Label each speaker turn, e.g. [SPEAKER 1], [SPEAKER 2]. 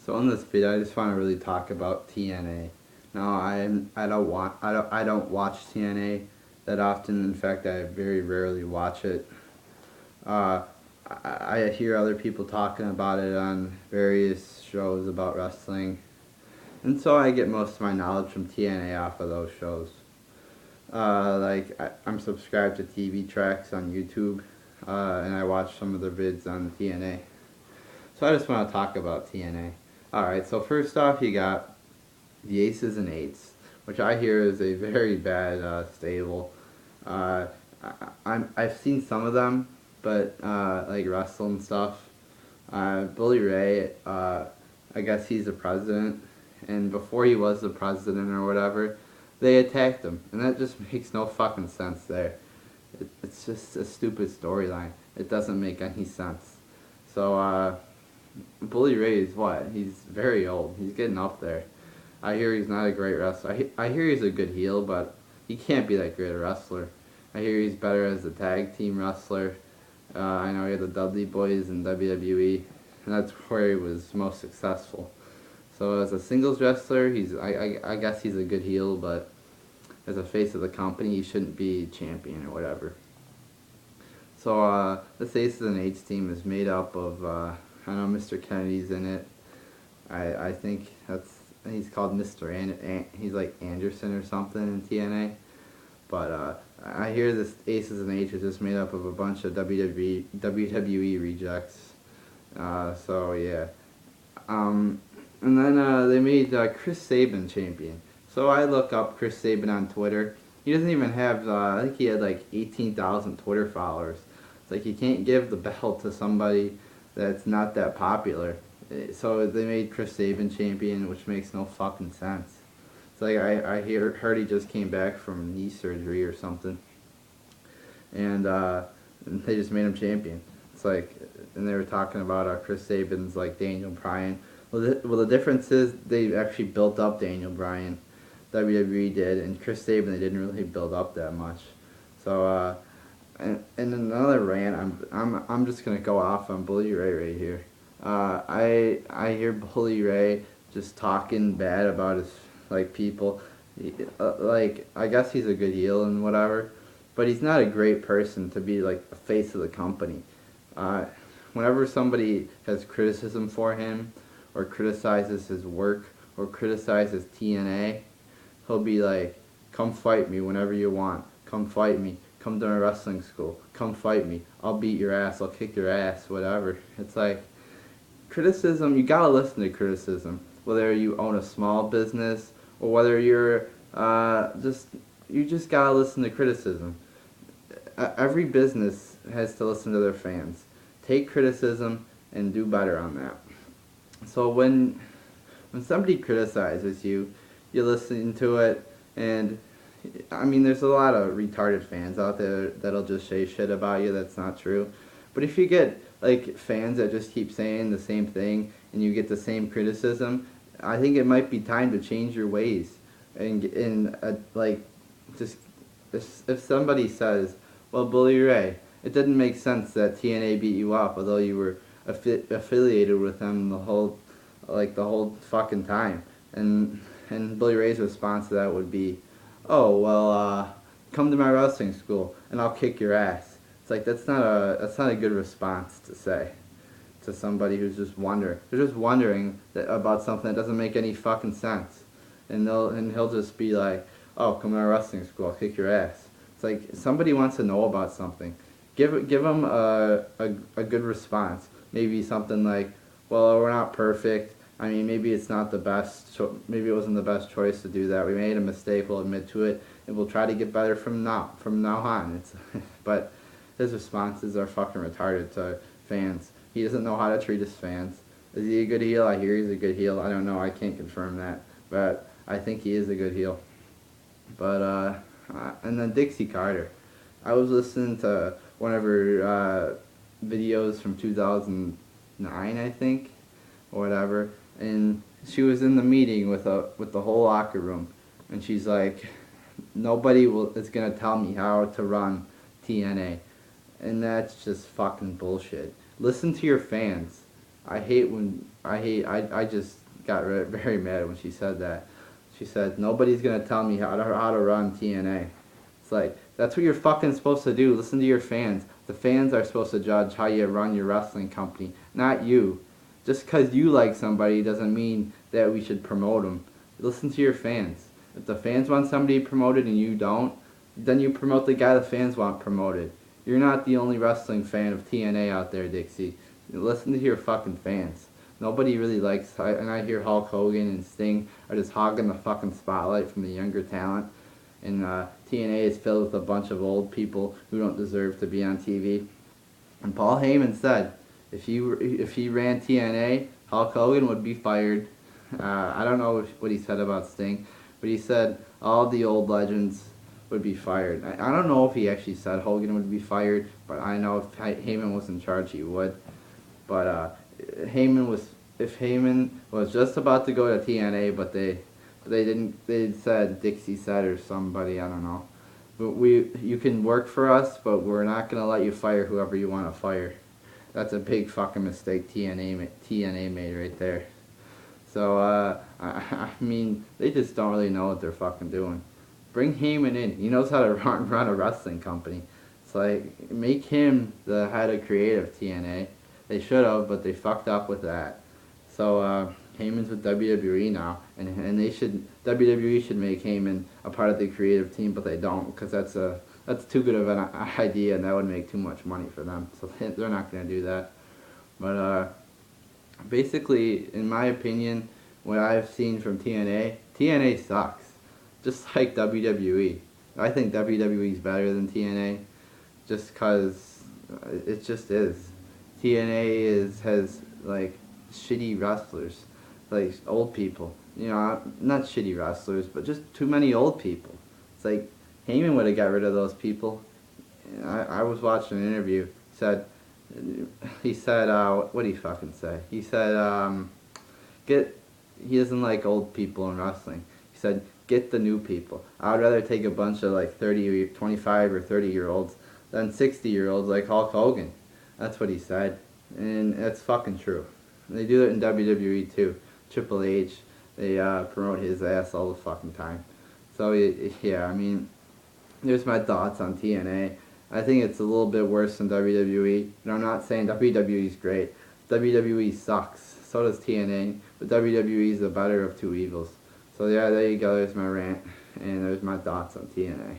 [SPEAKER 1] So in this video, I just want to really talk about TNA. Now, I don't watch TNA that often. In fact, I very rarely watch it. Uh, I hear other people talking about it on various shows about wrestling, and so I get most of my knowledge from TNA off of those shows. I'm subscribed to TV Tracks on YouTube, and I watch some of their vids on TNA. So I just want to talk about TNA. Alright, so first off you got the Aces and Eights, which I hear is a very bad stable. Uh, I've seen some of them, but like wrestle and stuff. Bully Ray, I guess he's the president, and before he was the president or whatever, they attacked him, and that just makes no fucking sense there. It's just a stupid storyline. It doesn't make any sense. So, Bully Ray is what? He's very old. He's getting up there. I hear he's not a great wrestler. I hear he's a good heel, but he can't be that great a wrestler. I hear he's better as a tag team wrestler. I know he had the Dudley Boys in WWE, and that's where he was most successful. So as a singles wrestler, I guess he's a good heel, but as a face of the company, he shouldn't be champion or whatever. So this Aces and Eights team is made up of, I know Mr. Kennedy's in it. I think he's called Mr. He's like Anderson or something in TNA. But I hear this Aces and Eights is just made up of a bunch of WWE rejects. So yeah. And then they made Chris Sabin champion. So I look up Chris Sabin on Twitter. He doesn't even have, I think he had like 18,000 Twitter followers. It's like you can't give the belt to somebody that's not that popular. So they made Chris Sabin champion, which makes no fucking sense. It's like I heard he just came back from knee surgery or something. And they just made him champion. It's like, and they were talking about Chris Sabin's like Daniel Bryan. Well, the difference is they actually built up Daniel Bryan. WWE did, and Chris Sabin they didn't really build up that much. So and another rant, I'm just gonna go off on Bully Ray right here. I hear Bully Ray just talking bad about his like people. Like I guess he's a good heel and whatever, but he's not a great person to be like the face of the company. Whenever somebody has criticism for him, or criticizes his work, or criticizes TNA, he'll be like, come fight me whenever you want. Come fight me. Come to my wrestling school. Come fight me. I'll beat your ass. I'll kick your ass. Whatever. It's like, criticism, you gotta listen to criticism. Whether you own a small business, or whether you're you just gotta listen to criticism. Every business has to listen to their fans. Take criticism and do better on that. So when somebody criticizes you, you listen to it, and I mean there's a lot of retarded fans out there that'll just say shit about you that's not true. But if you get like fans that just keep saying the same thing and you get the same criticism, I think it might be time to change your ways. And like just if somebody says, well, Bully Ray, it didn't make sense that TNA beat you up, although you were affiliated with them the whole fucking time. And Bully Ray's response to that would be, oh well, come to my wrestling school and I'll kick your ass. It's like that's not a good response to say to somebody who's just wondering. They're just wondering about something that doesn't make any fucking sense, and he'll just be like, oh, come to my wrestling school, I'll kick your ass. It's like somebody wants to know about something. Give them a good response. Maybe something like, well, we're not perfect. I mean, maybe it's not the best. Maybe it wasn't the best choice to do that. We made a mistake. We'll admit to it, and we'll try to get better from now on. But his responses are fucking retarded to fans. He doesn't know how to treat his fans. Is he a good heel? I hear he's a good heel. I don't know. I can't confirm that, but I think he is a good heel. But and then Dixie Carter. I was listening to one of her videos from 2009, I think, or whatever, and she was in the meeting with the whole locker room, and she's like, nobody is gonna tell me how to run TNA, and that's just fucking bullshit. Listen to your fans. I hate when I just got very mad when she said that. She said, nobody's going to tell me how to run TNA. It's like, that's what you're fucking supposed to do. Listen to your fans. The fans are supposed to judge how you run your wrestling company, not you. Just because you like somebody doesn't mean that we should promote them. Listen to your fans. If the fans want somebody promoted and you don't, then you promote the guy the fans want promoted. You're not the only wrestling fan of TNA out there, Dixie. Listen to your fucking fans. Nobody really likes, and I hear Hulk Hogan and Sting are just hogging the fucking spotlight from the younger talent. And TNA is filled with a bunch of old people who don't deserve to be on TV. And Paul Heyman said, if he ran TNA, Hulk Hogan would be fired. I don't know what he said about Sting, but he said all the old legends would be fired. I don't know if he actually said Hogan would be fired, but I know if Heyman was in charge, he would. But if Heyman was just about to go to TNA, but they didn't. They said Dixie said or somebody, I don't know. But you can work for us, but we're not gonna let you fire whoever you want to fire. That's a big fucking mistake TNA made right there. So I mean, they just don't really know what they're fucking doing. Bring Heyman in. He knows how to run a wrestling company. It's like, make him the head of creative TNA. They should have, but they fucked up with that. So Heyman's with WWE now, and WWE should make Heyman a part of the creative team, but they don't, because that's too good of an idea, and that would make too much money for them. So they're not going to do that. But basically, in my opinion, what I've seen from TNA sucks. Just like WWE. I think WWE's better than TNA, just because it just is. TNA has like shitty wrestlers, like old people. You know, not shitty wrestlers, but just too many old people. It's like Heyman would have got rid of those people. I was watching an interview. He said, what did he fucking say? He said, he doesn't like old people in wrestling. He said, get the new people. I'd rather take a bunch of like 25 or 30-year-olds than 60-year-olds like Hulk Hogan. That's what he said. And that's fucking true. They do it in WWE too. Triple H, they promote his ass all the fucking time. So yeah, I mean, there's my thoughts on TNA. I think it's a little bit worse than WWE. And I'm not saying WWE's great. WWE sucks. So does TNA. But WWE's the better of two evils. So yeah, there you go. There's my rant. And there's my thoughts on TNA.